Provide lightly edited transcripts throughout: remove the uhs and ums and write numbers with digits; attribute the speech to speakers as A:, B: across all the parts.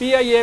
A: PIA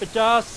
A: 50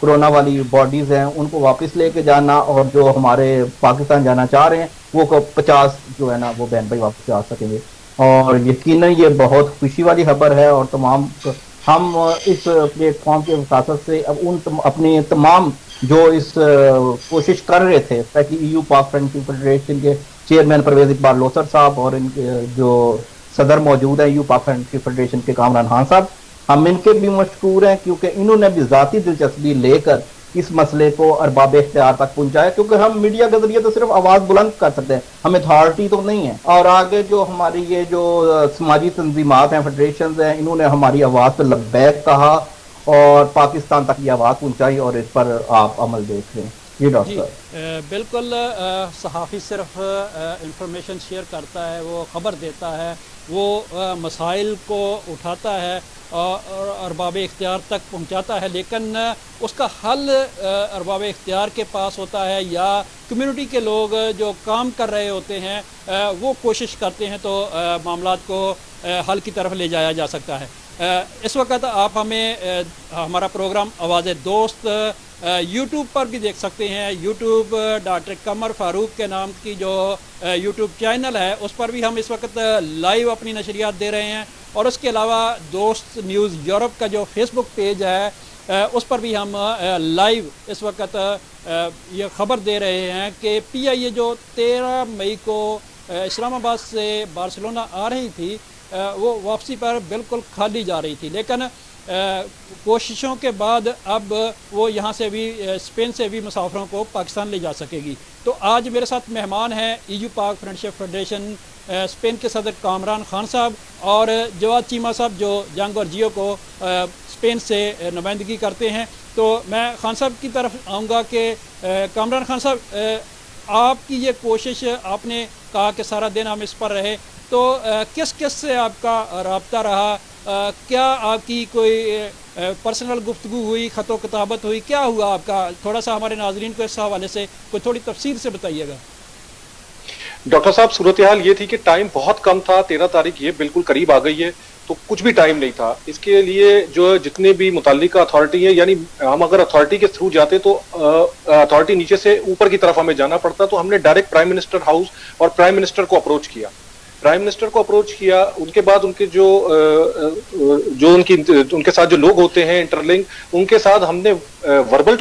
B: corona والی bodies ہیں ان کو واپس لے کے جانا، اور جو ہمارے پاکستان جانا چاہ رہے ہیں وہ 50 جو ہے نا وہ بہن بھائی واپس آ سکیں گے، اور یقیناً یہ بہت خوشی والی خبر ہے۔ اور تمام ہم اس پلیٹ فارم کے وساطت سے اب اپنے تمام جو اس کوشش کر رہے تھے، اسپیشلی ای یو پاک فرینڈشپ فیڈریشن کے چیئرمین پرویز اقبال لوثر صاحب اور ان کے جو صدر موجود ہیں ای یو پاک فرینڈشپ فیڈریشن کے کامران خان صاحب، ہم ان کے بھی مشکور ہیں کیونکہ انہوں نے بھی ذاتی دلچسپی لے کر اس مسئلے کو ارباب اختیار تک پہنچایا، کیونکہ ہم میڈیا کے ذریعے تو صرف آواز بلند کر سکتے ہیں، ہم اتھارٹی تو نہیں ہے۔ اور آگے جو ہماری یہ جو سماجی تنظیمات ہیں، فیڈریشنز ہیں، انہوں نے ہماری آواز پہ لبیک کہا اور پاکستان تک یہ آواز پہنچائی، اور اس پر آپ عمل دیکھ لیں۔ جی ڈاکٹر صاحب۔
A: بالکل، صحافی صرف انفارمیشن شیئر کرتا ہے، وہ خبر دیتا ہے، وہ مسائل کو اٹھاتا ہے اور ارباب اختیار تک پہنچاتا ہے، لیکن اس کا حل ارباب اختیار کے پاس ہوتا ہے یا کمیونٹی کے لوگ جو کام کر رہے ہوتے ہیں وہ کوشش کرتے ہیں تو معاملات کو حل کی طرف لے جایا جا سکتا ہے۔ اس وقت آپ ہمیں ہمارا پروگرام آواز دوست یوٹیوب پر بھی دیکھ سکتے ہیں۔ یوٹیوب ڈاکٹر قمر فاروق کے نام کی جو یوٹیوب چینل ہے اس پر بھی ہم اس وقت لائیو اپنی نشریات دے رہے ہیں، اور اس کے علاوہ دوست نیوز یورپ کا جو فیس بک پیج ہے اس پر بھی ہم لائیو اس وقت یہ خبر دے رہے ہیں کہ پی آئی اے جو 13 مئی کو اسلام آباد سے بارسلونا آ رہی تھی وہ واپسی پر بالکل خالی جا رہی تھی، لیکن کوششوں کے بعد اب وہ یہاں سے بھی اسپین سے بھی مسافروں کو پاکستان لے جا سکے گی۔ تو آج میرے ساتھ مہمان ہیں ای یو پاک فرینڈشپ فیڈریشن اسپین کے صدر کامران خان صاحب اور جواد چیمہ صاحب جو جنگ اور جیو کو اسپین سے نمائندگی کرتے ہیں۔ تو میں خان صاحب کی طرف آؤں گا کہ کامران خان صاحب، آپ کی یہ کوشش، آپ نے کہا کہ سارا دن ہم اس پر رہے، تو کس کس سے آپ کا رابطہ رہا؟ کیا آپ کی کوئی پرسنل گفتگو ہوئی، خط و کتابت ہوئی، کیا ہوا آپ کا؟ تھوڑا سا ہمارے ناظرین کو اس حوالے سے کوئی تھوڑی تفصیل سے بتائیے گا۔
C: ڈاکٹر صاحب، صورتحال یہ تھی کہ ٹائم بہت کم تھا، 13 تاریخ یہ بالکل قریب آ گئی ہے، تو کچھ بھی ٹائم نہیں تھا۔ اس کے لیے جو جتنے بھی متعلقہ اتھارٹی ہے، یعنی ہم اگر اتھارٹی کے تھرو جاتے تو اتھارٹی نیچے سے اوپر کی طرف ہمیں جانا پڑتا، تو ہم نے ڈائریکٹ پرائم منسٹر ہاؤس اور پرائم منسٹر کو اپروچ کیا۔ ان کے بعد ان کے جو ان کے ساتھ جو لوگ ہوتے ہیں انٹرلنک، ان کے ساتھ ہم نے وربل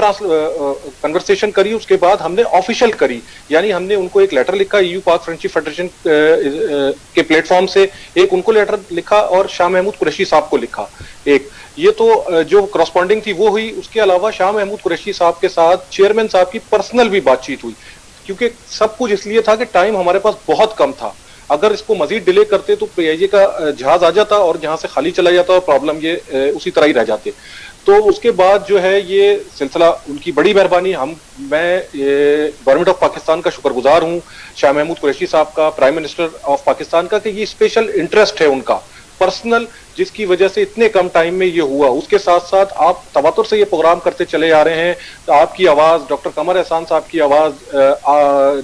C: کنورسیشن کری، اس کے بعد ہم نے آفیشیل کری، یعنی ہم نے ان کو ایک لیٹر لکھا ای یو پاک فرینڈشپ فیڈریشن کے پلیٹ فارم سے، ایک ان کو لیٹر لکھا اور شاہ محمود قریشی صاحب کو لکھا ایک۔ یہ تو جو کراسپونڈنگ تھی وہ ہوئی۔ اس کے علاوہ شاہ محمود قریشی صاحب کے ساتھ چیئرمین صاحب کی پرسنل بھی بات چیت ہوئی، کیونکہ سب کچھ اس لیے تھا کہ ٹائم ہمارے پاس بہت کم تھا۔ اگر اس کو مزید ڈیلے کرتے تو پی آئی اے کا جہاز آ جاتا اور جہاں سے خالی چلا جاتا اور پرابلم یہ اسی طرح ہی رہ جاتے۔ تو اس کے بعد جو ہے یہ سلسلہ ان کی بڑی مہربانی، میں گورنمنٹ آف پاکستان کا شکر گزار ہوں، شاہ محمود قریشی صاحب کا، پرائم منسٹر آف پاکستان کا، کہ یہ اسپیشل انٹرسٹ ہے ان کا پرسنل، جس کی وجہ سے اتنے کم ٹائم میں یہ ہوا۔ اس کے ساتھ ساتھ آپ تواتر سے یہ پروگرام کرتے چلے آ رہے ہیں، تو آپ کی آواز، ڈاکٹر قمر احسان صاحب کی آواز،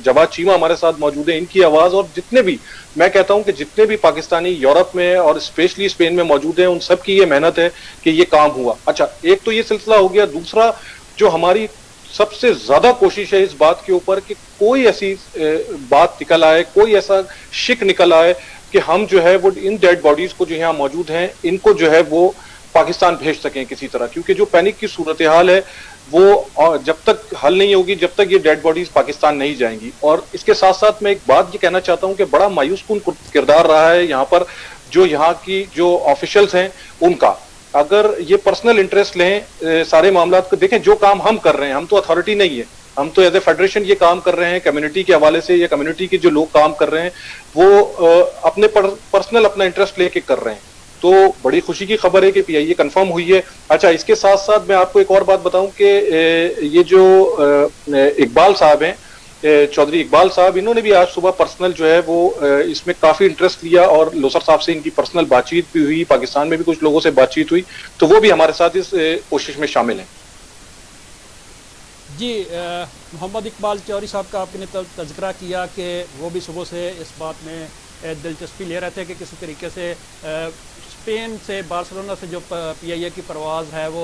C: جواد چیمہ ہمارے ساتھ موجود ہیں، ان کی آواز، اور جتنے بھی، میں کہتا ہوں کہ جتنے بھی پاکستانی یورپ میں اور اسپیشلی اسپین میں موجود ہیں، ان سب کی یہ محنت ہے کہ یہ کام ہوا۔ اچھا، ایک تو یہ سلسلہ ہو گیا۔ دوسرا جو ہماری سب سے زیادہ کوشش ہے اس بات کے اوپر کہ کوئی ایسی بات نکل آئے، کوئی ایسا شک نکل آئے کہ ہم جو ہے وہ ان ڈیڈ باڈیز کو جو یہاں موجود ہیں ان کو جو ہے وہ پاکستان بھیج سکیں کسی طرح، کیونکہ جو پینک کی صورتحال ہے وہ جب تک حل نہیں ہوگی، جب تک یہ ڈیڈ باڈیز پاکستان نہیں جائیں گی۔ اور اس کے ساتھ ساتھ میں ایک بات یہ کہنا چاہتا ہوں کہ بڑا مایوس کن کردار رہا ہے یہاں پر جو یہاں کی جو آفیشلز ہیں ان کا۔ اگر یہ پرسنل انٹرسٹ لیں سارے معاملات کو، دیکھیں جو کام ہم کر رہے ہیں، ہم تو اتھارٹی نہیں ہے، ہم تو ایز اے فیڈریشن یہ کام کر رہے ہیں کمیونٹی کے حوالے سے، یا کمیونٹی کے جو لوگ کام کر رہے ہیں وہ اپنے پرسنل اپنا انٹرسٹ لے کے کر رہے ہیں۔ تو بڑی خوشی کی خبر ہے کہ پی آئی اے کنفرم ہوئی ہے۔ اچھا، اس کے ساتھ ساتھ میں آپ کو ایک اور بات بتاؤں کہ یہ جو اقبال صاحب ہیں، چودھری اقبال صاحب، انہوں نے بھی آج صبح پرسنل جو ہے وہ اس میں کافی انٹرسٹ لیا، اور لوثر صاحب سے ان کی پرسنل بات چیت بھی ہوئی، پاکستان میں بھی کچھ لوگوں سے بات چیت ہوئی، تو وہ بھی ہمارے ساتھ اس کوشش میں شامل ہیں۔
A: جی، محمد اقبال چودھری صاحب کا آپ نے تذکرہ کیا کہ وہ بھی صبح سے اس بات میں دلچسپی لے رہے تھے کہ کسی طریقے سے اسپین سے بارسلونا سے جو پی آئی اے کی پرواز ہے وہ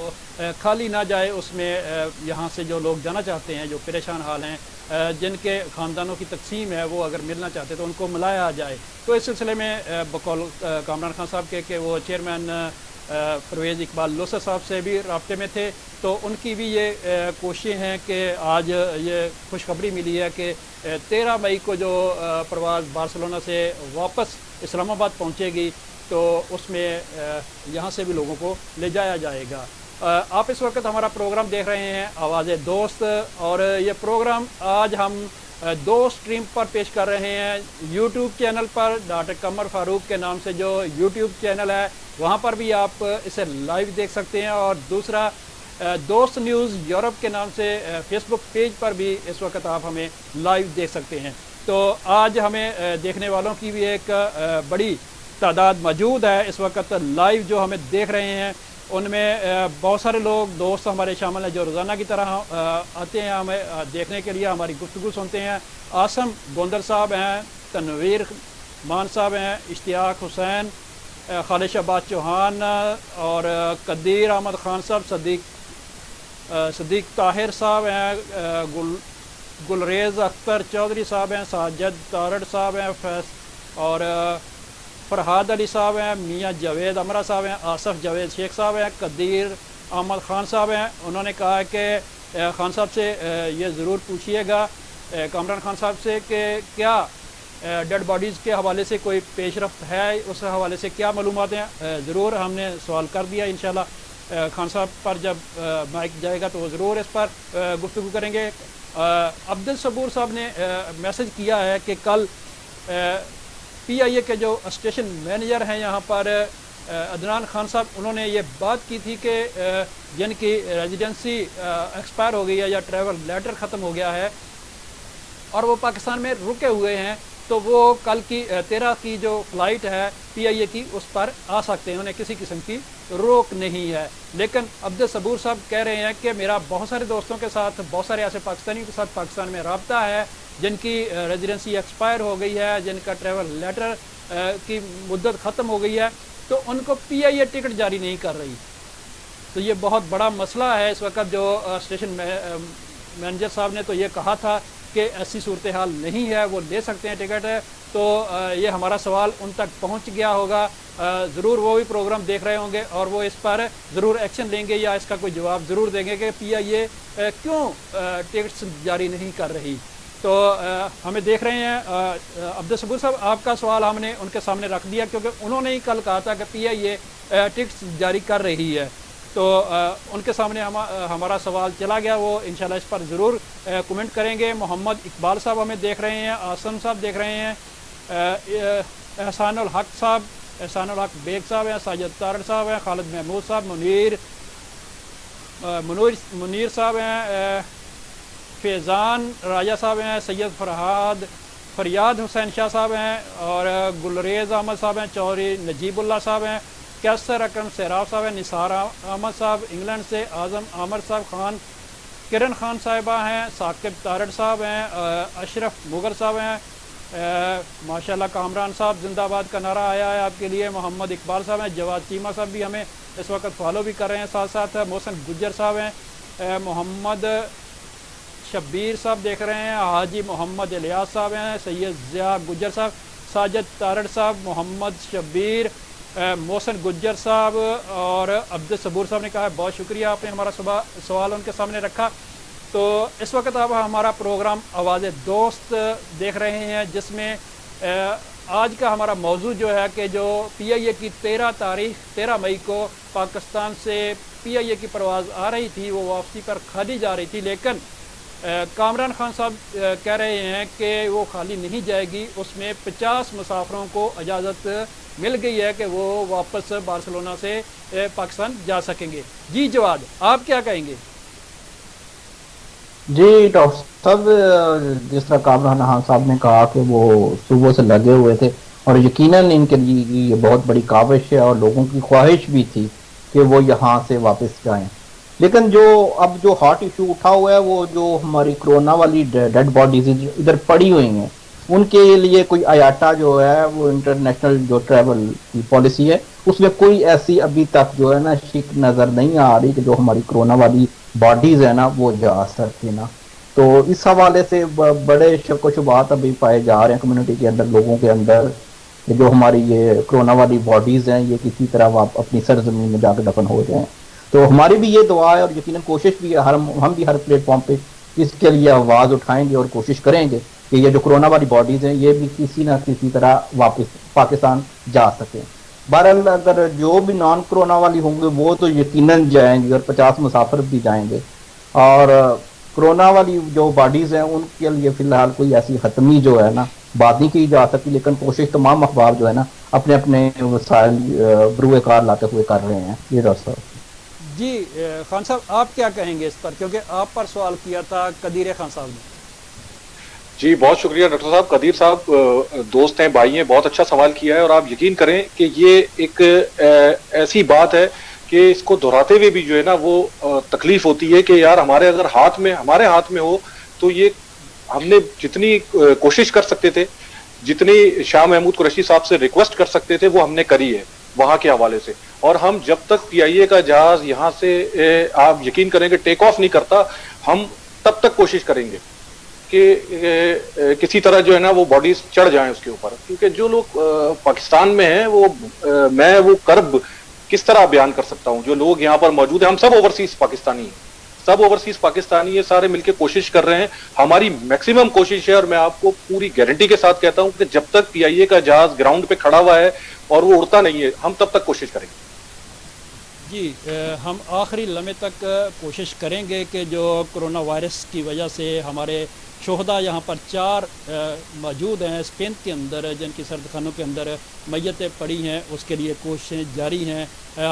A: خالی نہ جائے، اس میں یہاں سے جو لوگ جانا چاہتے ہیں، جو پریشان حال ہیں، جن کے خاندانوں کی تقسیم ہے، وہ اگر ملنا چاہتے تو ان کو ملایا جائے۔ تو اس سلسلے میں بقول کامران خان صاحب کے کہ وہ چیئرمین پرویز اقبال لوثر صاحب سے بھی رابطے میں تھے، تو ان کی بھی یہ کوششیں ہیں کہ آج یہ خوشخبری ملی ہے کہ 13 مئی کو جو پرواز بارسلونا سے واپس اسلام آباد پہنچے گی، تو اس میں یہاں سے بھی لوگوں کو لے جایا جائے گا۔ آپ اس وقت ہمارا پروگرام دیکھ رہے ہیں آواز دوست، اور یہ پروگرام آج ہم 2 اسٹریم پر پیش کر رہے ہیں۔ یوٹیوب چینل پر ڈاکٹر قمر فاروق کے نام سے جو یوٹیوب چینل ہے، وہاں پر بھی آپ اسے لائیو دیکھ سکتے ہیں، اور دوسرا دوست نیوز یورپ کے نام سے فیس بک پیج پر بھی اس وقت آپ ہمیں لائیو دیکھ سکتے ہیں۔ تو آج ہمیں دیکھنے والوں کی بھی ایک بڑی تعداد موجود ہے اس وقت لائیو جو ہمیں دیکھ رہے ہیں۔ ان میں بہت سارے لوگ دوست ہمارے شامل ہیں جو روزانہ کی طرح آتے ہیں ہمیں دیکھنے کے لیے، ہماری گفتگو سنتے ہیں۔ عاصم گوندر صاحب ہیں، تنویر مان صاحب ہیں، اشتیاق حسین، خالد شہباز چوہان، اور قدیر احمد خان صاحب، صدیق طاہر صاحب ہیں، گلریز اختر چودھری صاحب ہیں، ساجد تارڑ صاحب ہیں، اور فرحاد علی صاحب ہیں، میاں جاوید امرا صاحب ہیں، آصف جاوید شیخ صاحب ہیں، قدیر احمد خان صاحب ہیں۔ انہوں نے کہا کہ خان صاحب سے یہ ضرور پوچھیے گا، کامران خان صاحب سے، کہ کیا ڈیڈ باڈیز کے حوالے سے کوئی پیش رفت ہے، اس حوالے سے کیا معلومات ہیں۔ ضرور ہم نے سوال کر دیا، انشاءاللہ خان صاحب پر جب مائک جائے گا تو وہ ضرور اس پر گفتگو کریں گے۔ عبدالصبور صاحب نے میسج کیا ہے کہ کل پی آئی اے کے جو اسٹیشن مینیجر ہیں یہاں پر عدنان خان صاحب، انہوں نے یہ بات کی تھی کہ جن کی ریزیڈنسی ایکسپائر ہو گئی ہے یا ٹریول لیٹر ختم ہو گیا ہے اور وہ پاکستان میں رکے ہوئے ہیں، تو وہ کل کی 13 کی جو فلائٹ ہے پی آئی اے کی اس پر آ سکتے ہیں، انہیں کسی قسم کی روک نہیں ہے۔ لیکن عبدالصبور صاحب کہہ رہے ہیں کہ میرا بہت سارے دوستوں کے ساتھ، بہت سارے ایسے پاکستانیوں کے ساتھ پاکستان میں رابطہ ہے جن کی ریزیڈنسی ایکسپائر ہو گئی ہے، جن کا ٹریول لیٹر کی مدت ختم ہو گئی ہے، تو ان کو پی آئی اے ٹکٹ جاری نہیں کر رہی۔ تو یہ بہت بڑا مسئلہ ہے اس وقت۔ جو اسٹیشن مینیجر صاحب نے تو یہ کہا تھا کہ ایسی صورتحال نہیں ہے، وہ لے سکتے ہیں ٹکٹ، تو یہ ہمارا سوال ان تک پہنچ گیا ہوگا، ضرور وہ بھی پروگرام دیکھ رہے ہوں گے اور وہ اس پر ضرور ایکشن لیں گے یا اس کا کوئی جواب ضرور دیں گے کہ پی آئی اے کیوں ٹکٹس جاری نہیں کر رہی۔ تو ہمیں دیکھ رہے ہیں عبدالصبور صاحب، آپ کا سوال ہم نے ان کے سامنے رکھ دیا کیونکہ انہوں نے ہی کل کہا تھا کہ پی آئی اے ٹکٹس جاری کر رہی ہے، تو ان کے سامنے ہمارا سوال چلا گیا، وہ انشاءاللہ اس پر ضرور کمنٹ کریں گے۔ محمد اقبال صاحب ہمیں دیکھ رہے ہیں، آسم صاحب دیکھ رہے ہیں، احسان الحق صاحب، احسان الحق بیگ صاحب ہیں، ساجد تارڑ صاحب ہیں، خالد محمود صاحب، منیر صاحب ہیں، فیضان راجہ صاحب ہیں، سید فریاد حسین شاہ صاحب ہیں، اور گلریز احمد صاحب ہیں، چودھری نجیب اللہ صاحب ہیں، کیسر اکرم سیراف صاحب ہیں، نثار احمد صاحب انگلینڈ سے، اعظم عامر صاحب، کرن خان صاحبہ ہیں، ثاقب تارڑ صاحب ہیں، اشرف مغل صاحب ہیں، ماشاءاللہ کامران صاحب زندہ آباد کا نعرہ آیا ہے آپ کے لیے، محمد اقبال صاحب ہیں، جواد چیمہ صاحب بھی ہمیں اس وقت فالو بھی کر رہے ہیں، ساتھ ساتھ محسن گجر صاحب ہیں، محمد شبیر صاحب دیکھ رہے ہیں، حاجی محمد الیاس صاحب ہیں، سید ضیاء گجر صاحب، ساجد تارڑ صاحب، محمد شبیر، محسن گجر صاحب اور عبدالصبور صاحب نے کہا ہے بہت شکریہ، آپ نے ہمارا سوال ان کے سامنے رکھا۔ تو اس وقت آپ ہمارا پروگرام آواز دوست دیکھ رہے ہیں، جس میں آج کا ہمارا موضوع جو ہے کہ جو پی آئی اے کی 13 مئی کو پاکستان سے پی آئی اے کی پرواز آ رہی تھی، وہ واپسی پر خالی جا رہی تھی، لیکن کامران خان صاحب کہہ رہے ہیں کہ وہ خالی نہیں جائے گی، اس میں 50 مسافروں کو اجازت مل گئی ہے کہ وہ واپس بارسلونا سے پاکستان جا سکیں گے۔ جی جواد، آپ کیا کہیں گے؟
B: جی ڈاکٹر صاحب، جس طرح کامران خان صاحب نے کہا کہ وہ صبح سے لگے ہوئے تھے اور یقیناً ان کے لیے یہ بہت بڑی کاوش ہے اور لوگوں کی خواہش بھی تھی کہ وہ یہاں سے واپس جائیں، لیکن اب ہاٹ ایشو اٹھا ہوا ہے، وہ جو ہماری کرونا والی ڈیڈ باڈیز ادھر پڑی ہوئی ہیں، ان کے لیے کوئی آیاٹا جو ہے وہ انٹرنیشنل جو ٹریول کی پالیسی ہے اس میں کوئی ایسی ابھی تک جو ہے نا شک نظر نہیں آ رہی کہ جو ہماری کرونا والی باڈیز ہے نا وہ جا سکے نا. تو اس حوالے سے بڑے شک و شبہات ابھی پائے جا رہے ہیں کمیونٹی کے اندر, لوگوں کے اندر, کہ جو ہماری یہ کرونا والی باڈیز ہیں یہ کسی طرح اپنی سرزمین میں جا کے دفن ہو جائیں. تو ہماری بھی یہ دعا ہے اور یقیناً کوشش بھی ہے, ہم بھی ہر پلیٹ فارم پہ اس کے لیے آواز اٹھائیں گے اور کوشش کریں گے کہ یہ جو کرونا والی باڈیز ہیں یہ بھی کسی نہ کسی طرح واپس پاکستان جا سکیں. بہرحال اگر جو بھی نان کرونا والی ہوں گے وہ تو یقیناً جائیں گے اور 50 مسافر بھی جائیں گے, اور کرونا والی جو باڈیز ہیں ان کے لیے فی الحال کوئی ایسی حتمی جو ہے نا بات نہیں کی جا سکتی, لیکن کوشش تمام اخبار جو ہے نا اپنے اپنے وسائل بروئے کار لاتے ہوئے کر رہے ہیں. یہ ڈاکٹر صاحب.
A: جی خان صاحب آپ کیا کہیں گے اس پر, کیونکہ آپ پر سوال کیا تھا قدیر خان صاحب نے.
C: جی بہت شکریہ ڈاکٹر صاحب. قدیر صاحب دوست ہیں, بھائی ہیں, بہت اچھا سوال کیا ہے, اور آپ یقین کریں کہ یہ ایک ایسی بات ہے کہ اس کو دہراتے ہوئے بھی جو ہے نا وہ تکلیف ہوتی ہے کہ یار ہمارے ہاتھ میں ہو تو یہ ہم نے جتنی کوشش کر سکتے تھے, جتنی شاہ محمود قریشی صاحب سے ریکویسٹ کر سکتے تھے وہ ہم نے کری ہے وہاں کے حوالے سے. اور ہم جب تک پی آئی اے کا جہاز یہاں سے آپ یقین کریں کہ ٹیک آف نہیں کرتا, ہم تب تک کوشش کریں گے کہ کسی طرح جو ہے نا وہ باڈیز چڑھ جائیں اس کے اوپر, کیونکہ جو لوگ پاکستان میں ہیں وہ میں وہ کرب کس طرح بیان کر سکتا ہوں. جو لوگ یہاں پر موجود ہیں ہم سب اوورسیز پاکستانی ہیں, سارے مل کے کوشش کر رہے ہیں. ہماری میکسیمم کوشش ہے اور میں آپ کو پوری گارنٹی کے ساتھ کہتا ہوں کہ جب تک پی آئی اے کا جہاز گراؤنڈ پہ کھڑا ہوا ہے اور وہ اڑتا نہیں ہے ہم تب تک کوشش کریں گے.
A: جی ہم آخری لمحے تک کوشش کریں گے کہ جو کرونا وائرس کی وجہ سے ہمارے شہداء یہاں پر 4 موجود ہیں اسپین کے اندر جن کی سرد خانوں کے اندر میتیں پڑی ہیں, اس کے لیے کوششیں جاری ہیں.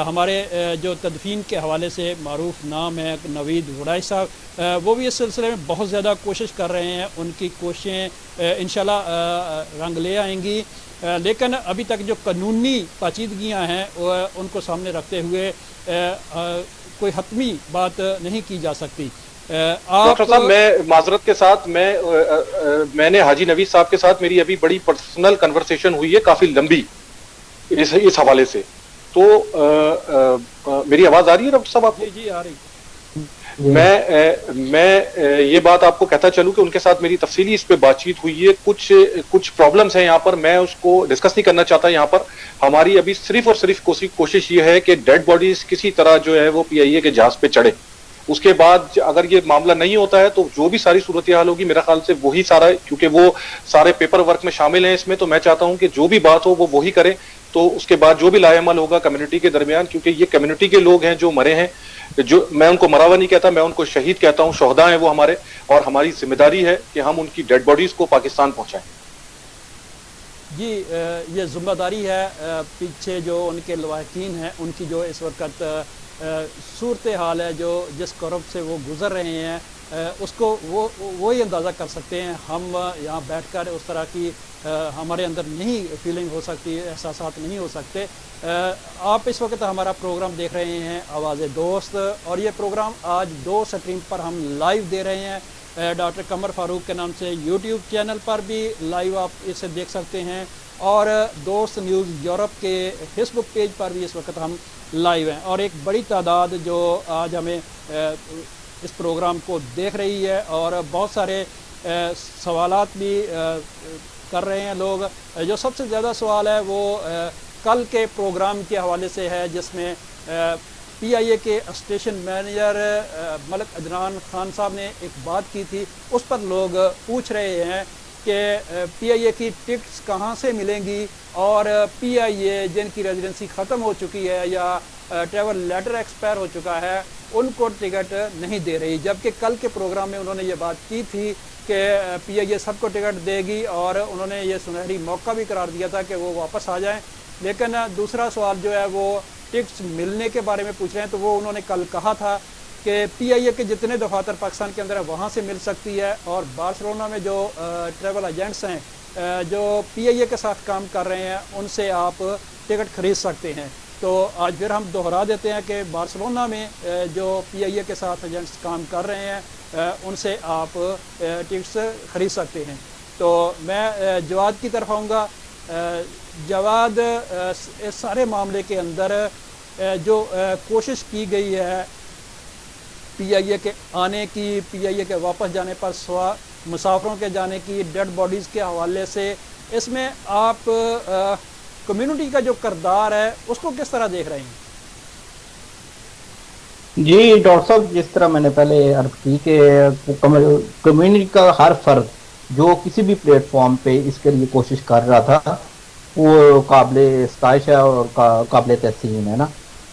A: ہمارے جو تدفین کے حوالے سے معروف نام ہے نوید وڑائی صاحب, وہ بھی اس سلسلے میں بہت زیادہ کوشش کر رہے ہیں. ان کی کوششیں انشاءاللہ رنگ لے آئیں گی, لیکن ابھی تک جو قانونی پیچیدگیاں ہیں ان کو سامنے رکھتے ہوئے کوئی حتمی بات نہیں کی جا سکتی.
C: ڈاکٹر صاحب میں معذرت کے ساتھ میں نے حاجی نوید صاحب کے ساتھ میری ابھی بڑی پرسنل کنورسیشن ہوئی ہے کافی لمبی اس حوالے سے. تو میری آواز آ رہی ہے ڈاکٹر صاحب آپ کو؟
A: جی آ رہی.
C: میں یہ بات آپ کو کہتا چلوں کہ ان کے ساتھ میری تفصیلی اس پہ بات چیت ہوئی ہے. کچھ پرابلمس ہیں یہاں پر, میں اس کو ڈسکس نہیں کرنا چاہتا یہاں پر. ہماری ابھی صرف اور صرف کوشش یہ ہے کہ ڈیڈ باڈیز کسی طرح جو ہے وہ پی آئی اے کے جہاز پہ چڑھے. اس کے بعد اگر یہ معاملہ نہیں ہوتا ہے تو جو بھی ساری صورتحال ہوگی میرا خیال سے وہی سارا, کیونکہ وہ سارے پیپر ورک میں شامل ہیں اس میں, تو میں چاہتا ہوں کہ جو بھی بات ہو وہ وہی کریں. تو اس کے بعد جو بھی لائے عمل ہوگا کمیونٹی کے درمیان, کیونکہ یہ کمیونٹی کے لوگ ہیں جو مرے ہیں, جو میں ان کو مراوا نہیں کہتا, میں ان کو شہید کہتا ہوں, شہداء ہیں وہ ہمارے, اور ہماری ذمہ داری ہے کہ ہم ان کی ڈیڈ باڈیز کو پاکستان پہنچائیں.
A: جی یہ ذمہ داری ہے. پیچھے جو ان کے لواحقین ہیں ان کی جو اس وقت صورتحال ہے, جو جس کرب سے وہ گزر رہے ہیں, اس کو وہی اندازہ کر سکتے ہیں. ہم یہاں بیٹھ کر اس طرح کی ہمارے اندر نہیں فیلنگ ہو سکتی, احساسات نہیں ہو سکتے. آپ اس وقت ہمارا پروگرام دیکھ رہے ہیں آواز دوست, اور یہ پروگرام آج 2 سٹریم پر ہم لائیو دے رہے ہیں. ڈاکٹر قمر فاروق کے نام سے یوٹیوب چینل پر بھی لائیو آپ اسے دیکھ سکتے ہیں, اور دوست نیوز یورپ کے فیس بک پیج پر بھی اس وقت ہم لائیو ہیں. اور ایک بڑی تعداد جو آج ہمیں اس پروگرام کو دیکھ رہی ہے, اور بہت سارے سوالات بھی کر رہے ہیں لوگ. جو سب سے زیادہ سوال ہے وہ کل کے پروگرام کے حوالے سے ہے, جس میں پی آئی اے کے اسٹیشن مینیجر ملک عدنان خان صاحب نے ایک بات کی تھی. اس پر لوگ پوچھ رہے ہیں کہ پی آئی اے کی ٹکٹس کہاں سے ملیں گی, اور پی آئی اے جن کی ریزیڈنسی ختم ہو چکی ہے یا ٹریول لیٹر ایکسپائر ہو چکا ہے ان کو ٹکٹ نہیں دے رہی. جبکہ کل کے پروگرام میں انہوں نے یہ بات کی تھی کہ پی آئی اے سب کو ٹکٹ دے گی, اور انہوں نے یہ سنہری موقع بھی قرار دیا تھا کہ وہ واپس آ جائیں. لیکن دوسرا سوال جو ہے وہ ٹکٹس ملنے کے بارے میں پوچھ رہے ہیں. تو وہ انہوں نے کل کہا تھا کہ پی آئی اے کے جتنے دفاتر پاکستان کے اندر ہیں وہاں سے مل سکتی ہے, اور بارسلونا میں جو ٹریول ایجنٹس ہیں جو پی آئی اے کے ساتھ کام کر رہے ہیں ان سے آپ ٹکٹ خرید سکتے ہیں. تو آج پھر ہم دوہرا دیتے ہیں کہ بارسلونا میں جو پی آئی اے کے ساتھ ایجنٹس کام کر رہے ہیں ان سے آپ ٹکٹس خرید سکتے ہیں. تو میں جواد کی طرف آؤں گا. جواد, اس سارے معاملے کے اندر جو کوشش کی گئی ہے پی آئی اے کے آنے کی, پی آئی اے کے واپس جانے پر مسافروں کے جانے کی, ڈیڈ باڈیز کے حوالے سے, اس میں آپ کمیونٹی کا جو کردار ہے اس کو کس طرح دیکھ رہے ہیں؟
B: جی ڈاکٹر صاحب, جس طرح میں نے پہلے عرض کی کہ کمیونٹی کا ہر فرد جو کسی بھی پلیٹ فارم پہ اس کے لیے کوشش کر رہا تھا وہ قابل ستائش ہے اور قابل تحسین ہے نا.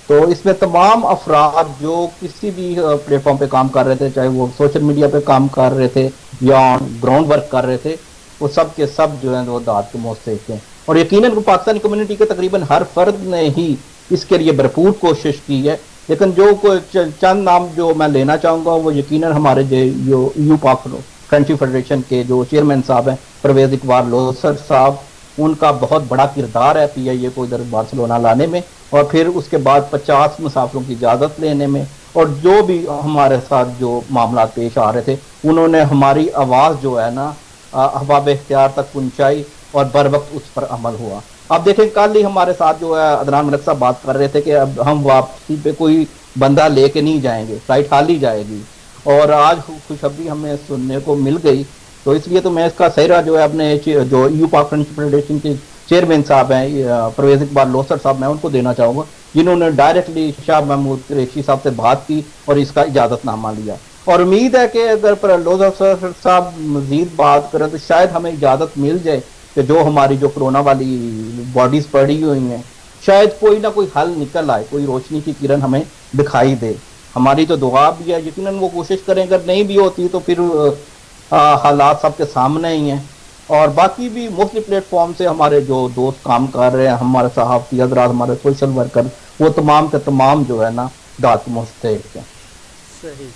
B: تو اس میں تمام افراد جو کسی بھی پلیٹ فارم پہ کام کر رہے تھے, چاہے وہ سوشل میڈیا پہ کام کر رہے تھے یا گراؤنڈ ورک کر رہے تھے, وہ سب کے سب جو ہیں وہ داد کے مستحق ہیں. اور یقیناً پاکستانی کمیونٹی کے تقریباً ہر فرد نے ہی اس کے لیے بھرپور کوشش کی ہے. لیکن جو چند نام جو میں لینا چاہوں گا وہ یقیناً ہمارے جو یو پاک فرینڈشپ فیڈریشن کے جو چیئرمین صاحب ہیں پرویز اقبال لوثر صاحب, ان کا بہت بڑا کردار ہے پی آئی اے کو ادھر بارسلونا لانے میں, اور پھر اس کے بعد 50 مسافروں کی اجازت لینے میں, اور جو بھی ہمارے ساتھ جو معاملات پیش آ رہے تھے انہوں نے ہماری آواز جو ہے نا احباب اختیار تک پہنچائی اور بر وقت اس پر عمل ہوا. اب دیکھیں کل ہی ہمارے ساتھ جو ہے عدنان ملک صاحب بات کر رہے تھے کہ اب ہم واپسی پہ کوئی بندہ لے کے نہیں جائیں گے, فلائٹ خالی جائے گی, اور آج خوشخبری ہمیں سننے کو مل گئی. تو اس لیے تو میں اس کا سہرا جو ہے اپنے جو یو پاک فرینڈشپ فیڈریشن کے چیئرمین صاحب ہیں پرویز اقبال لوثر صاحب, میں ان کو دینا چاہوں گا جنہوں نے ڈائریکٹلی شاہ محمود قریشی صاحب سے بات کی اور اس کا اجازت نامہ لیا. اور امید ہے کہ اگر لوثر صاحب مزید بات کریں تو شاید ہمیں اجازت مل جائے کہ جو ہماری جو کرونا والی باڈیز پڑی ہوئی ہیں شاید کوئی نہ کوئی حل نکل آئے, کوئی روشنی کی کرن ہمیں دکھائی دے. ہماری تو دعا بھی ہے, یقیناً وہ کوشش کریں, اگر نہیں بھی ہوتی تو پھر حالات سب کے سامنے ہی ہیں. اور باقی بھی مختلف پلیٹ فارم سے ہمارے جو دوست کام کر رہے ہیں, ہمارے صحافتی حضرات, ہمارے سوشل ورکر, وہ تمام کے تمام جو ہے نا داد مستحق ہیں.
A: صحیح,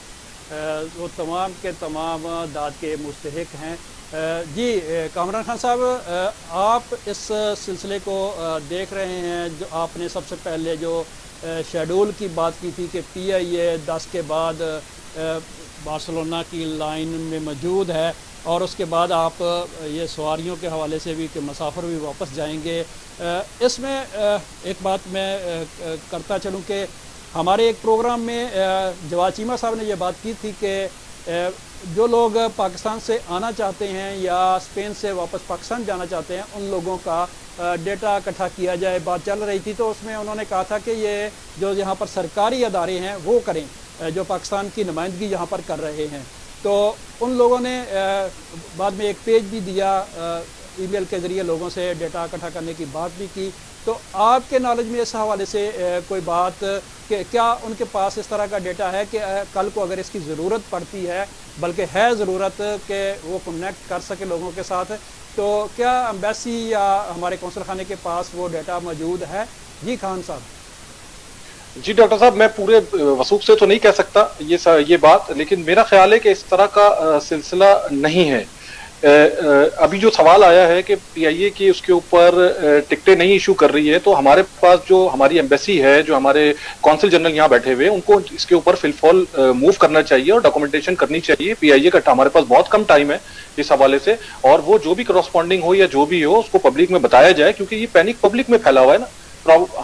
A: وہ تمام کے تمام داد کے مستحق ہیں. جی کامران خان صاحب, آپ اس سلسلے کو دیکھ رہے ہیں. جو آپ نے سب سے پہلے جو شیڈول کی بات کی تھی کہ پی آئی اے 10 کے بعد بارسلونا کی لائن میں موجود ہے, اور اس کے بعد آپ یہ سواریوں کے حوالے سے بھی کہ مسافر بھی واپس جائیں گے. اس میں ایک بات میں کرتا چلوں کہ ہمارے ایک پروگرام میں جواد چیمہ صاحب نے یہ بات کی تھی کہ جو لوگ پاکستان سے آنا چاہتے ہیں یا اسپین سے واپس پاکستان جانا چاہتے ہیں ان لوگوں کا ڈیٹا اکٹھا کیا جائے, بات چل رہی تھی. تو اس میں انہوں نے کہا تھا کہ یہ جو یہاں پر سرکاری ادارے ہیں وہ کریں, جو پاکستان کی نمائندگی یہاں پر کر رہے ہیں. تو ان لوگوں نے بعد میں ایک پیج بھی دیا, ای میل کے ذریعے لوگوں سے ڈیٹا اکٹھا کرنے کی بات بھی کی. تو آپ کے نالج میں اس حوالے سے کوئی بات کہ کیا ان کے پاس اس طرح کا ڈیٹا ہے کہ کل کو اگر اس کی ضرورت پڑتی ہے, بلکہ ہے ضرورت کہ وہ کنیکٹ کر سکے لوگوں کے ساتھ, تو کیا ایمبیسی یا ہمارے قونصل خانے کے پاس وہ ڈیٹا موجود ہے؟ جی خان صاحب.
C: جی ڈاکٹر صاحب, میں پورے وثوق سے تو نہیں کہہ سکتا یہ بات, لیکن میرا خیال ہے کہ اس طرح کا سلسلہ نہیں ہے. ابھی جو سوال آیا ہے کہ پی آئی اے کی اس کے اوپر ٹکٹیں نہیں ایشو کر رہی ہے, تو ہمارے پاس جو ہماری ایمبیسی ہے, جو ہمارے کونسل جنرل یہاں بیٹھے ہوئے, ان کو اس کے اوپر فل فال موو کرنا چاہیے اور ڈاکومنٹیشن کرنی چاہیے. پی آئی اے کا ہمارے پاس بہت کم ٹائم ہے اس حوالے سے, اور وہ جو بھی کراسپونڈنگ ہو یا جو بھی ہو اس کو پبلک میں بتایا جائے, کیونکہ یہ پینک پبلک میں پھیلا ہوا ہے نا,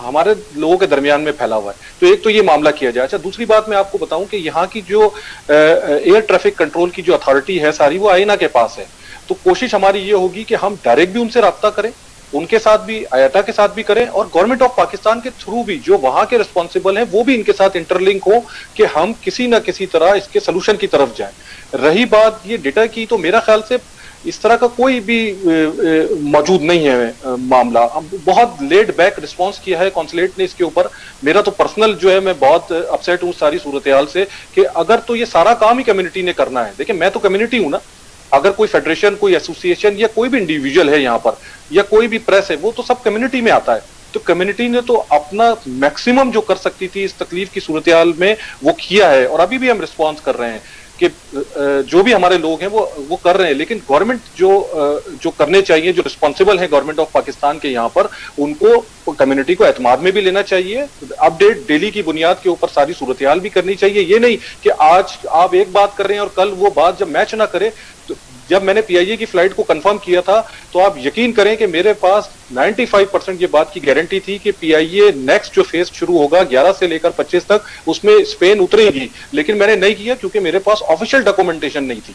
C: ہمارے لوگوں کے درمیان میں پھیلا ہوا ہے. تو ایک تو یہ معاملہ کیا جائے. اچھا, دوسری بات میں آپ کو بتاؤں کہ یہاں کی جو ایئر ٹریفک کنٹرول کی جو اتھارٹی ہے ساری, وہ آئینہ کے پاس ہے. تو کوشش ہماری یہ ہوگی کہ ہم ڈائریکٹ بھی ان سے رابطہ کریں, ان کے ساتھ بھی, آیاٹا کے ساتھ بھی کریں, اور گورنمنٹ آف پاکستان کے تھرو بھی جو وہاں کے رسپانسبل ہیں وہ بھی ان کے ساتھ انٹرلنک ہو کہ ہم کسی نہ کسی طرح اس کے سلوشن کی طرف جائیں. رہی بات یہ ڈیٹا کی, تو میرا خیال سے اس طرح کا کوئی بھی موجود نہیں ہے معاملہ. بہت لیٹ بیک رسپانس کیا ہے کونسلیٹ نے اس کے اوپر. میرا تو پرسنل جو ہے, میں بہت اپسیٹ ہوں ساری صورتحال سے کہ اگر تو یہ سارا کام ہی کمیونٹی نے کرنا ہے. دیکھیں, میں تو کمیونٹی ہوں نا, اگر کوئی فیڈریشن, کوئی ایسوسیشن یا کوئی بھی انڈیویجول ہے یہاں پر, یا کوئی بھی پریس ہے, وہ تو سب کمیونٹی میں آتا ہے. تو کمیونٹی نے تو اپنا میکسیمم جو کر سکتی تھی اس تکلیف کی صورتحال میں وہ کیا ہے, اور ابھی بھی ہم رسپانس کر رہے ہیں کہ جو بھی ہمارے لوگ ہیں وہ کر رہے ہیں. لیکن گورنمنٹ جو کرنے چاہیے, جو رسپانسبل ہیں گورنمنٹ آف پاکستان کے یہاں پر, ان کو کمیونٹی کو اعتماد میں بھی لینا چاہیے. اپڈیٹ ڈیلی کی بنیاد کے اوپر ساری صورتحال بھی کرنی چاہیے. یہ نہیں کہ آج آپ ایک بات کر رہے ہیں اور کل وہ بات جب میچ نہ کرے, تو جب میں نے پی آئی اے کی فلائٹ کو کنفرم کیا تھا تو آپ یقین کریں کہ میرے پاس 95% یہ بات کی گارنٹی تھی کہ پی آئی اے نیکسٹ جو فیز شروع ہوگا 11 سے لے کر 25 تک اس میں اسپین اترے گی، لیکن میں نے نہیں کیا کیونکہ میرے پاس آفیشیل ڈاکومنٹیشن نہیں تھی.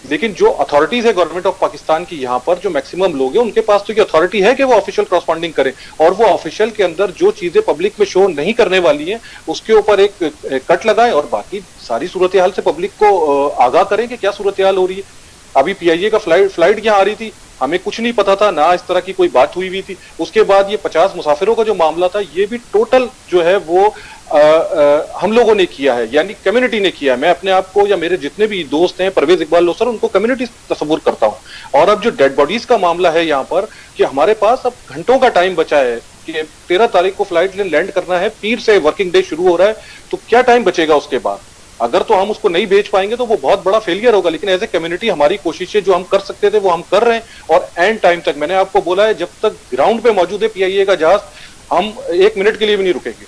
C: لیکن جو اتھارٹیز ہے گورنمنٹ آف پاکستان کی یہاں پر، جو میکسیمم لوگ ہیں ان کے پاس تو یہ اتھارٹی ہے کہ وہ آفیشیل کراسپونڈنگ کریں، اور وہ آفیشیل کے اندر جو چیزیں پبلک میں شو نہیں کرنے والی ہیں اس کے اوپر ایک کٹ لگائیں، اور باقی ساری صورتحال سے پبلک کو آگاہ کریں کہ کیا صورتحال ہو رہی ہے. ابھی پی آئی اے کا فلائٹ یہاں آ رہی تھی، ہمیں کچھ نہیں پتا تھا، نہ اس طرح کی کوئی بات ہوئی تھی. اس کے بعد یہ 50 مسافروں کا جو معاملہ تھا یہ بھی ٹوٹل جو ہے وہ ہم لوگوں نے کیا ہے، یعنی کمیونٹی نے کیا ہے. میں اپنے آپ کو یا میرے جتنے بھی دوست ہیں پرویز اقبال لوسر ان کو کمیونٹی تصور کرتا ہوں. اور اب جو ڈیڈ باڈیز کا معاملہ ہے یہاں پر کہ ہمارے پاس اب گھنٹوں کا ٹائم بچا ہے کہ 13 تاریخ کو فلائٹ لینڈ کرنا ہے، پیر سے ورکنگ ڈے شروع ہو رہا ہے، تو کیا ٹائم بچے گا اس کے بعد؟ اگر تو ہم اس کو نہیں بیچ پائیں گے تو وہ بہت بڑا فیلئر ہوگا. لیکن ایز اے کمیونٹی ہماری کوششیں جو ہم کر سکتے تھے وہ ہم کر رہے ہیں، اور اینڈ ٹائم تک میں نے آپ کو بولا ہے جب تک گراؤنڈ پہ موجود ہے پی آئی اے کا جہاز ہم 1 منٹ کے لیے بھی نہیں رکیں گے.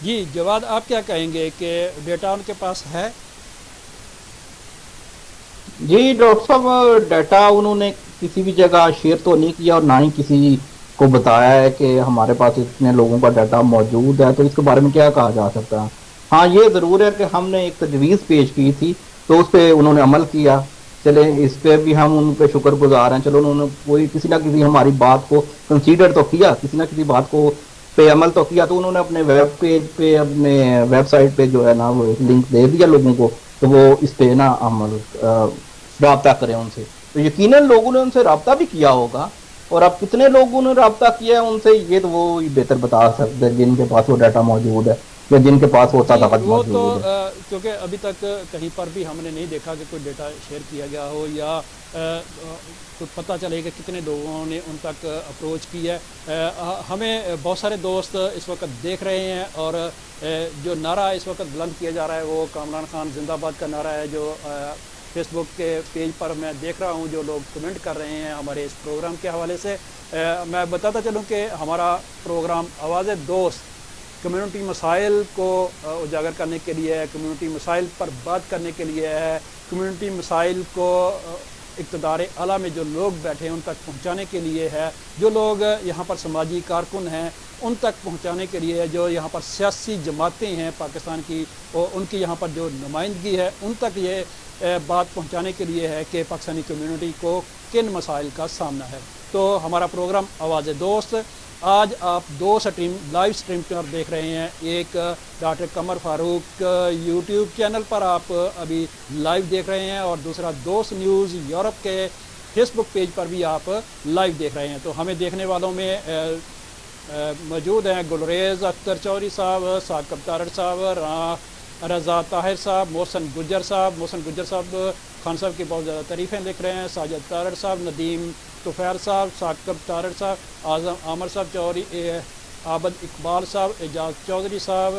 A: جی جواد، آپ کیا کہیں گے کہ ڈیٹا ان کے پاس ہے؟
B: جی ڈاکٹر صاحب، ڈیٹا انہوں نے کسی بھی جگہ شیئر تو نہیں کیا اور نہ ہی کسی کو بتایا ہے کہ ہمارے پاس اتنے لوگوں کا ڈیٹا موجود ہے، تو اس کے بارے میں کیا کہا جا سکتا ہے. ہاں یہ ضرور ہے کہ ہم نے ایک تجویز پیش کی تھی تو اس پہ انہوں نے عمل کیا. چلے اس پہ بھی ہم ان پہ شکر گزار ہیں. چلو انہوں نے کوئی کسی نہ کسی ہماری بات کو کنسیڈر تو کیا، کسی نہ کسی بات کو پہ عمل تو کیا. تو انہوں نے اپنے ویب پیج پہ، اپنے ویب سائٹ پہ جو ہے نا وہ لنک دے دیا لوگوں کو، تو وہ اس پہ نا عمل رابطہ کریں ان سے. تو یقیناً لوگوں نے ان سے رابطہ بھی کیا ہوگا، اور اب کتنے لوگوں نے رابطہ کیا ہے ان سے یہ تو وہ بہتر بتا سکتے ہیں جن کے پاس وہ ڈیٹا موجود ہے یا جن کے پاس وہ تدابیر
A: وہ
B: موجود
A: تو
B: ہے.
A: کیونکہ ابھی تک کہیں پر بھی ہم نے نہیں دیکھا کہ کوئی ڈیٹا شیئر کیا گیا ہو یا کوئی پتہ چلے کہ کتنے لوگوں نے ان تک اپروچ کی ہے. ہمیں بہت سارے دوست اس وقت دیکھ رہے ہیں، اور جو نعرہ اس وقت بلند کیا جا رہا ہے وہ کامران خان زندہ باد کا نعرہ ہے، جو فیس بک کے پیج پر میں دیکھ رہا ہوں جو لوگ کمنٹ کر رہے ہیں ہمارے اس پروگرام کے حوالے سے. میں بتاتا چلوں کہ ہمارا پروگرام آواز دوست کمیونٹی مسائل کو اجاگر کرنے کے لیے ہے، کمیونٹی مسائل پر بات کرنے کے لیے ہے، کمیونٹی مسائل کو اقتدار اعلیٰ میں جو لوگ بیٹھے ہیں ان تک پہنچانے کے لیے ہے، جو لوگ یہاں پر سماجی کارکن ہیں ان تک پہنچانے کے لیے ہے، جو یہاں پر سیاسی جماعتیں ہیں پاکستان کی اور ان کی یہاں پر جو نمائندگی ہے ان تک یہ بات پہنچانے کے لیے ہے کہ پاکستانی کمیونٹی کو کن مسائل کا سامنا ہے. تو ہمارا پروگرام آواز دوست آج آپ 2 لائیو سٹریم پر دیکھ رہے ہیں. ایک ڈاکٹر قمر فاروق یوٹیوب چینل پر آپ ابھی لائیو دیکھ رہے ہیں، اور دوسرا دوست نیوز یورپ کے فیس بک پیج پر بھی آپ لائیو دیکھ رہے ہیں. تو ہمیں دیکھنے والوں میں موجود ہیں گلریز اختر چودھری صاحب، ثاقب تارڑ صاحب، رضا طاہر صاحب، محسن گجر صاحب خان صاحب کی بہت زیادہ تعریفیں لکھ رہے ہیں، ساجد تارڑ صاحب، ندیم طفیل صاحب، ثاقب تارڑ صاحب، اعظم عامر صاحب چودھری، عابد اقبال صاحب، اعجاز چودھری صاحب،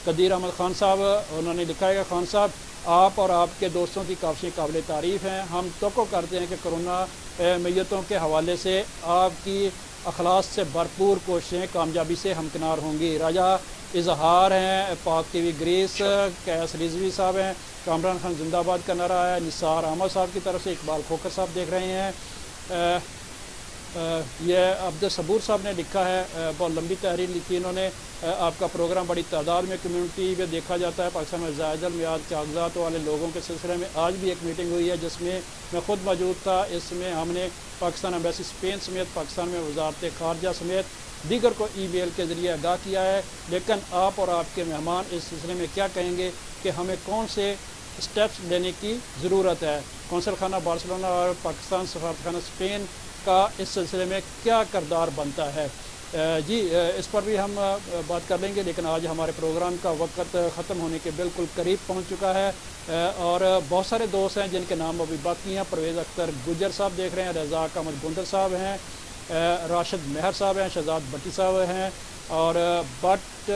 A: قدیر احمد خان صاحب. انہوں نے لکھا ہے کہ خان صاحب آپ اور آپ کے دوستوں کی کافی قابل تعریف ہیں. ہم توقع کرتے ہیں کہ کرونا میتوں کے حوالے سے آپ کی اخلاص سے بھرپور کوششیں کامیابی سے ہمکنار ہوں گی. راجہ اظہار ہیں، پاک ٹی وی گریس، کیس رضوی صاحب ہیں، کامران خان زندہ باد کا نعرہ ہے، نثار احمد صاحب کی طرف سے اقبال کھوکر صاحب دیکھ رہے ہیں. یہ عبد صبور صاحب نے لکھا ہے، بہت لمبی تحریر لکھی انہوں نے. آپ کا پروگرام بڑی تعداد میں کمیونٹی میں دیکھا جاتا ہے. پاکستان میں زائد المیعاد کاغذات والے لوگوں کے سلسلے میں آج بھی ایک میٹنگ ہوئی ہے جس میں میں خود موجود تھا. اس میں ہم نے پاکستان ایمبیسی اسپین سمیت پاکستان میں وزارت خارجہ سمیت دیگر کو ای میل کے ذریعے آگاہ کیا ہے. لیکن آپ اور آپ کے مہمان اس سلسلے میں کیا کہیں گے کہ ہمیں کون سے اسٹیپس لینے کی ضرورت ہے؟ قونصل خانہ بارسلونا اور پاکستان سفارتخانہ اسپین کا اس سلسلے میں کیا کردار بنتا ہے؟ جی اس پر بھی ہم بات کر لیں گے، لیکن آج ہمارے پروگرام کا وقت ختم ہونے کے بالکل قریب پہنچ چکا ہے، اور بہت سارے دوست ہیں جن کے نام ابھی باقی ہیں. پرویز اختر گجر صاحب دیکھ رہے ہیں، رضاق احمد گندر صاحب ہیں، راشد مہر صاحب ہیں، شہزاد بٹی صاحب ہیں، اور بٹ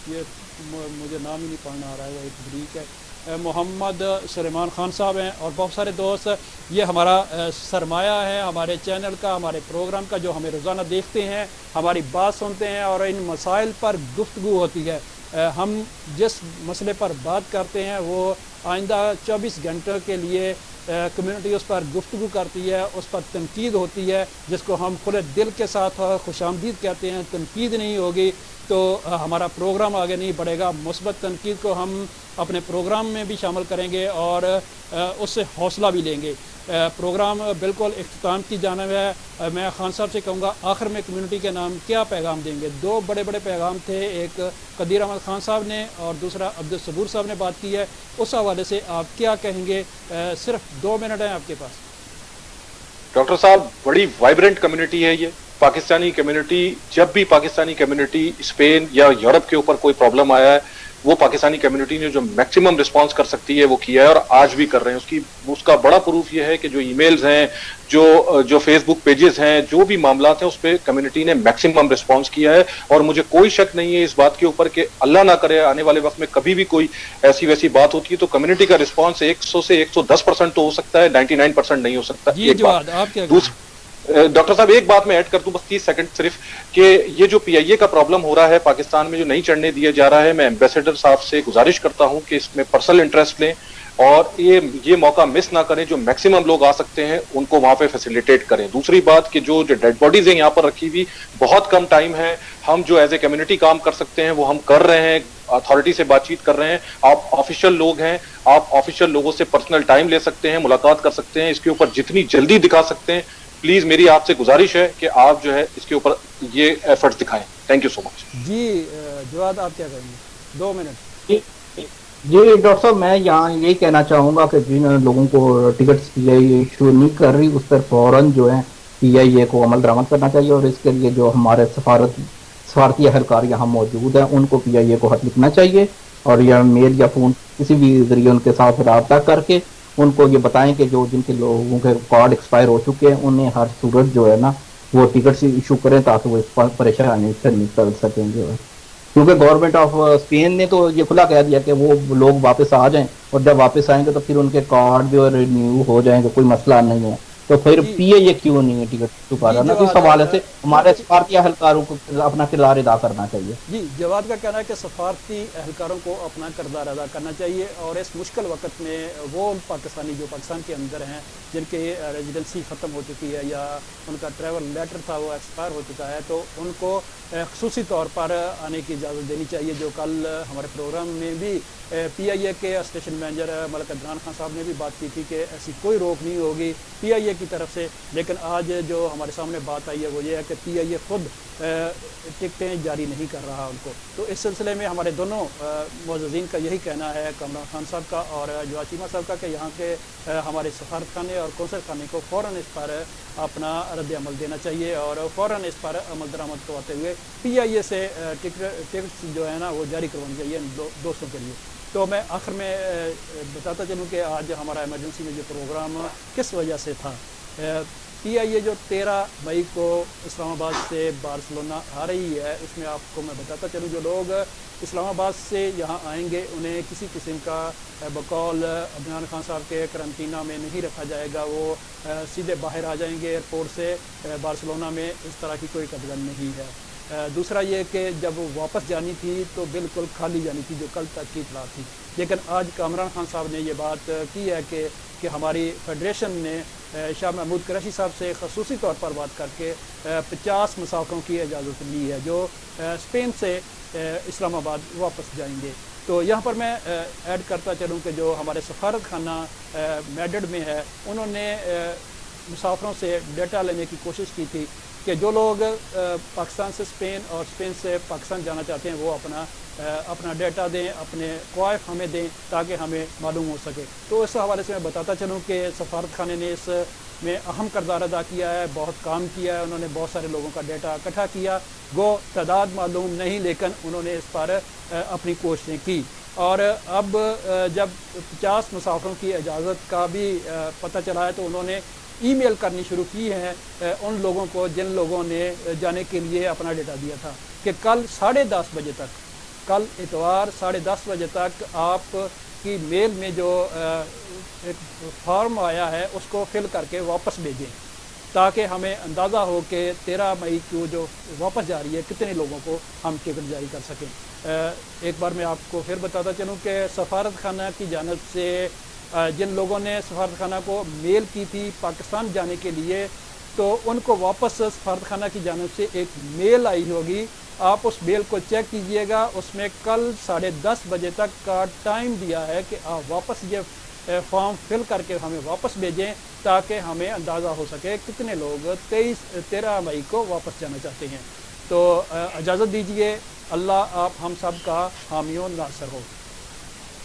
A: یہ مجھے نام ہی نہیں پڑھنا آ رہا ہے، ایک بریک ہے، محمد سلیمان خان صاحب ہیں، اور بہت سارے دوست. یہ ہمارا سرمایہ ہے ہمارے چینل کا، ہمارے پروگرام کا، جو ہمیں روزانہ دیکھتے ہیں، ہماری بات سنتے ہیں اور ان مسائل پر گفتگو ہوتی ہے. ہم جس مسئلے پر بات کرتے ہیں وہ آئندہ 24 گھنٹوں کے لیے کمیونٹی اس پر گفتگو کرتی ہے، اس پر تنقید ہوتی ہے، جس کو ہم کھلے دل کے ساتھ خوش آمدید کہتے ہیں۔ تنقید نہیں ہوگی تو ہمارا پروگرام آگے نہیں بڑھے گا۔ مثبت تنقید کو ہم اپنے پروگرام میں بھی شامل کریں گے اور اس سے حوصلہ بھی لیں گے۔ پروگرام بالکل اختتام کی جانب ہے۔ میں خان صاحب سے کہوں گا آخر میں کمیونٹی کے نام کیا پیغام دیں گے؟ دو بڑے بڑے پیغام تھے، ایک قدیر احمد خان صاحب نے اور دوسرا عبدالصبور صاحب نے بات کی ہے، اس حوالے سے آپ کیا کہیں گے؟ صرف 2 منٹ ہیں آپ کے پاس۔
C: ڈاکٹر صاحب، بڑی وائبرنٹ کمیونٹی ہے یہ پاکستانی کمیونٹی۔ جب بھی پاکستانی کمیونٹی اسپین یا یورپ کے اوپر کوئی پرابلم آیا ہے، وہ پاکستانی کمیونٹی نے جو میکسیمم رسپانس کر سکتی ہے وہ کیا ہے، اور آج بھی کر رہے ہیں۔ اس کا بڑا پروف یہ ہے کہ جو ای میلز ہیں، جو فیس بک پیجز ہیں، جو بھی معاملات ہیں، اس پہ کمیونٹی نے میکسیمم رسپانس کیا ہے۔ اور مجھے کوئی شک نہیں ہے اس بات کے اوپر کہ اللہ نہ کرے آنے والے وقت میں کبھی بھی کوئی ایسی ویسی بات ہوتی ہے تو کمیونٹی کا رسپانس 100 سے 110% تو ہو سکتا ہے، 99% نہیں ہو سکتا۔
A: جی جواد، آپ کیا
C: ڈاکٹر صاحب ایک بات میں ایڈ کر دوں، بس 30 سیکنڈ صرف، کہ یہ جو پی آئی اے کا پرابلم ہو رہا ہے پاکستان میں، جو نہیں چڑھنے دیا جا رہا ہے، میں ایمبیسڈر صاحب سے گزارش کرتا ہوں کہ اس میں پرسنل انٹرسٹ لیں اور یہ موقع مس نہ کریں۔ جو میکسیمم لوگ آ سکتے ہیں ان کو وہاں پہ فیسیلیٹیٹ کریں۔ دوسری بات کہ جو ڈیڈ باڈیز ہیں یہاں پر رکھی ہوئی، بہت کم ٹائم ہے، ہم جو ایز اے کمیونٹی کام کر سکتے ہیں وہ ہم کر رہے ہیں، اتھارٹی سے بات چیت کر رہے ہیں۔ آپ آفیشیل لوگ ہیں، آپ آفیشیل لوگوں سے پرسنل ٹائم لے سکتے ہیں، ملاقات کر سکتے ہیں، اس کے اوپر جتنی جلدی دکھا سکتے ہیں پلیز میری آپ سے گزارش ہے کہ آپ جو ہے اس کے اوپر یہ ایفرٹس دکھائیں۔ تھینک یو سو مچ۔
A: جی جواد، آپ کیا کہیں گے؟ 2 منٹ۔
B: جی ڈاکٹر صاحب، میں یہاں یہی کہنا چاہوں گا کہ جن لوگوں کو ٹکٹس پی آئی اے ایشو نہیں کر رہی، اس پر فوراً جو ہے پی آئی اے کو عمل درآمد کرنا چاہیے، اور اس کے لیے جو ہمارے سفارتی اہلکار یہاں موجود ہیں ان کو پی آئی اے کو خط لکھنا چاہیے، اور یا میل یا فون کسی بھی ذریعے ان کے ساتھ رابطہ کر کے ان کو یہ بتائیں کہ جو جن کے لوگوں کے کارڈ ایکسپائر ہو چکے ہیں انہیں ہر صورت جو ہے نا وہ ٹکٹ ایشو کریں تاکہ وہ اس پریشانی سے نکل سکیں گے۔ کیونکہ گورنمنٹ آف اسپین نے تو یہ کھلا کہہ دیا کہ وہ لوگ واپس آ جائیں، اور جب واپس آئیں گے تو پھر ان کے کارڈ بھی رینیو ہو جائیں گے، کوئی مسئلہ نہیں ہے۔ تو پھر پی اے یہ کیوں نہیں ہے ٹکٹ چکا رہا نا؟ اس حوالے سے ہمارے سفارتی اہلکاروں کو اپنا کردار ادا کرنا چاہیے۔
A: جی، جواد کا کہنا ہے کہ سفارتی اہلکاروں کو اپنا کردار ادا کرنا چاہیے، اور اس مشکل وقت میں وہ پاکستانی جو پاکستان کے اندر ہیں، جن کی ریزیڈنسی ختم ہو چکی ہے یا ان کا ٹریول لیٹر تھا وہ ایکسپائر ہو چکا ہے، تو ان کو خصوصی طور پر آنے کی اجازت دینی چاہیے۔ جو کل ہمارے پروگرام میں بھی پی آئی اے کے اسٹیشن مینیجر ملک عدنان خان صاحب نے بھی بات کی تھی کہ ایسی کوئی روک نہیں ہوگی پی آئی اے کی طرف سے، لیکن آج جو ہمارے سامنے بات آئی ہے وہ یہ ہے کہ پی آئی اے خود ٹکٹیں جاری نہیں کر رہا ان کو۔ تو اس سلسلے میں ہمارے دونوں معززین کا یہی کہنا ہے، کامران خان صاحب کا اور جو چیمہ صاحب کا، کہ یہاں کے ہمارے سفارت خانے اور قونصل خانے کو فوراً اس پر اپنا رد عمل دینا چاہیے، اور فوراً اس پر عمل درآمد کرواتے ہوئے پی آئی اے سے ٹکٹس جو ہے نا وہ جاری کروانی چاہیے ان دوستوں کے لیے۔ تو میں آخر میں بتاتا چلوں کہ آج ہمارا ایمرجنسی میں جو پروگرام کس وجہ سے تھا، پی آئی اے جو 13 مئی کو اسلام آباد سے بارسلونا آ رہی ہے، اس میں آپ کو میں بتاتا چلوں جو لوگ اسلام آباد سے یہاں آئیں گے انہیں کسی قسم کا بقول عدنان خان صاحب کے کرنٹینہ میں نہیں رکھا جائے گا، وہ سیدھے باہر آ جائیں گے ایئرپورٹ سے بارسلونا میں، اس طرح کی کوئی قدغن نہیں ہے۔ دوسرا یہ کہ جب واپس جانی تھی تو بالکل خالی جانی تھی، جو کل تک کی اطلاع تھی، لیکن آج کامران خان صاحب نے یہ بات کی ہے کہ ہماری فیڈریشن نے شاہ محمود قریشی صاحب سے خصوصی طور پر بات کر کے 50 مسافروں کی اجازت لی ہے جو اسپین سے اسلام آباد واپس جائیں گے۔ تو یہاں پر میں ایڈ کرتا چلوں کہ جو ہمارے سفارت خانہ میڈرڈ میں ہے، انہوں نے مسافروں سے ڈیٹا لینے کی کوشش کی تھی کہ جو لوگ پاکستان سے اسپین اور اسپین سے پاکستان جانا چاہتے ہیں وہ اپنا ڈیٹا دیں، اپنے کوائف ہمیں دیں تاکہ ہمیں معلوم ہو سکے۔ تو اس حوالے سے میں بتاتا چلوں کہ سفارت خانے نے اس میں اہم کردار ادا کیا ہے، بہت کام کیا ہے، انہوں نے بہت سارے لوگوں کا ڈیٹا اکٹھا کیا، گو تعداد معلوم نہیں لیکن انہوں نے اس پر اپنی کوششیں کی، اور اب جب 50 مسافروں کی اجازت کا بھی پتہ چلا ہے تو انہوں نے ای میل کرنی شروع کی ہیں ان لوگوں کو جن لوگوں نے جانے کے لیے اپنا ڈیٹا دیا تھا کہ کل 10:30 بجے تک، کل اتوار 10:30 بجے تک آپ کی میل میں جو ایک فارم آیا ہے اس کو فل کر کے واپس بھیجیں۔ تاکہ ہمیں اندازہ ہو کہ 13 مئی کو جو واپس جا رہی ہے کتنے لوگوں کو ہم ٹکٹ جاری کر سکیں۔ ایک بار میں آپ کو پھر بتاتا چلوں کہ سفارت خانہ کی جانب سے جن لوگوں نے سفارت خانہ کو میل کی تھی پاکستان جانے کے لیے، تو ان کو واپس سفارت خانہ کی جانب سے ایک میل آئی ہوگی، آپ اس میل کو چیک کیجئے گا، اس میں کل 10:30 بجے تک کا ٹائم دیا ہے کہ آپ واپس یہ فارم فل کر کے ہمیں واپس بھیجیں تاکہ ہمیں اندازہ ہو سکے کتنے لوگ 13 مئی کو واپس جانا چاہتے ہیں۔ تو اجازت دیجئے، اللہ آپ ہم سب کا حامی و ناصر ہو۔